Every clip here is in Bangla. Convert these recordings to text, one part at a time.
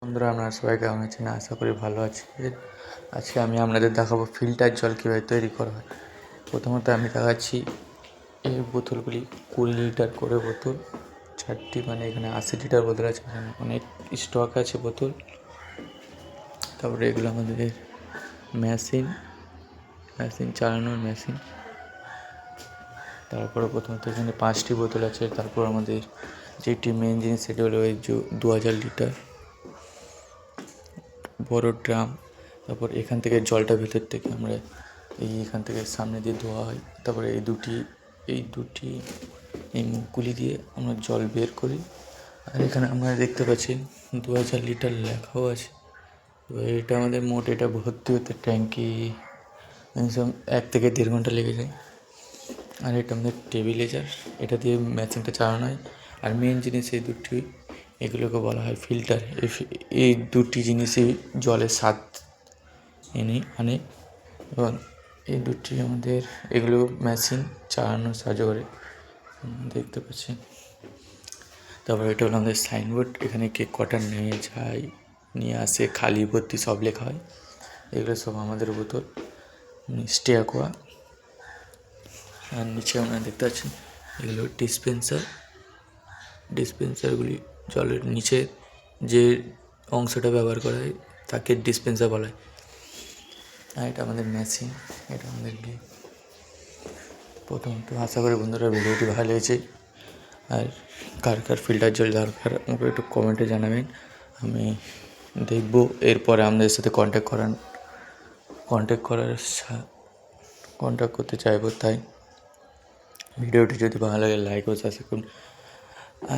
বন্ধুরা, আপনারা সবাই কেমন আছেন? আশা করি ভালো আছেন। আজকে আমি আপনাদের দেখাবো ফিল্টার জল কীভাবে তৈরি করা হয়। প্রথমত আমি দেখাচ্ছি এই বোতলগুলি 20 লিটার করে বোতল, 4টি, মানে এখানে 80 লিটার বোতল আছে, এখানে অনেক স্টক আছে বোতল। তারপরে এগুলো আমাদের মেশিন চালানোর মেশিন। তারপরে প্রথমত এখানে 5টি বোতল আছে। তারপর আমাদের যেটি মেন জিনিস সেটি হলো ওই 2000 লিটার বড় ড্রাম। তারপর এখান থেকে জলটা ভেতর থেকে আমরা এখান থেকে সামনে দিয়ে ধোয়া হয়। তারপরে এই দুটি এই মুখগুলি দিয়ে আমরা জল বের করি। আর এখানে আপনারা দেখতে পাচ্ছেন 2000 লিটার লেখাও আছে। তো এটা আমাদের মোট, এটা ভর্তি হতে ট্যাঙ্কি 1 থেকে 1.5 ঘন্টা লেগে যায়। আর এটা আমাদের টেবিলাইজার, এটা দিয়ে মেশিনটা চালানো হয়। আর মেন জিনিস এই দুটি, এগুলোকে বলা হয় ফিল্টার। এই দুটি জিনিসই জলের স্বাদ আনে এবং এই দুটি আমাদের এগুলো মেশিন চালানোর সাহায্য করে, দেখতে পাচ্ছেন। তারপর এটা হলো আমাদের সাইনবোর্ড, এখানে কেক কটার নিয়ে আসে, খালি ভর্তি সব লেখা হয়। এগুলো সব আমাদের বোতল মিষ্টি অ্যাকোয়া। আর নিচে আপনারা দেখতে পাচ্ছেন এগুলো ডিসপেন্সারগুলি। জলের নিচে যে অংশটা ব্যবহার করা হয় তাকে ডিসপেন্সার বলা হয়। আর এটা আমাদের মেশিন, এটা আমাদের প্রথমত আশা করি বন্ধুরা ভিডিওটি ভালো লেগেছে। আর কার কার ফিল্টার জল দরকার আমাকে একটু কমেন্টে জানাবেন, আমি দেখব। এরপরে আমাদের সাথে কন্ট্যাক্ট করতে চাইবো। তাই ভিডিওটি যদি ভালো লাগে লাইক ও সাবস্ক্রাইব করুন।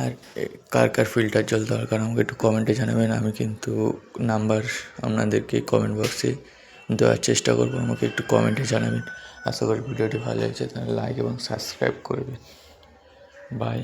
আর কার কার ফিল্টার জল দরকার আমাকে একটু কমেন্টে জানাবেন। আমি কিন্তু নাম্বার আপনাদেরকে কমেন্ট বক্সে দেওয়ার চেষ্টা করবো, আমাকে একটু কমেন্টে জানাবেন। আশা করি ভিডিওটি ভালো লেগেছে, তাহলে লাইক এবং সাবস্ক্রাইব করবেন। বাই।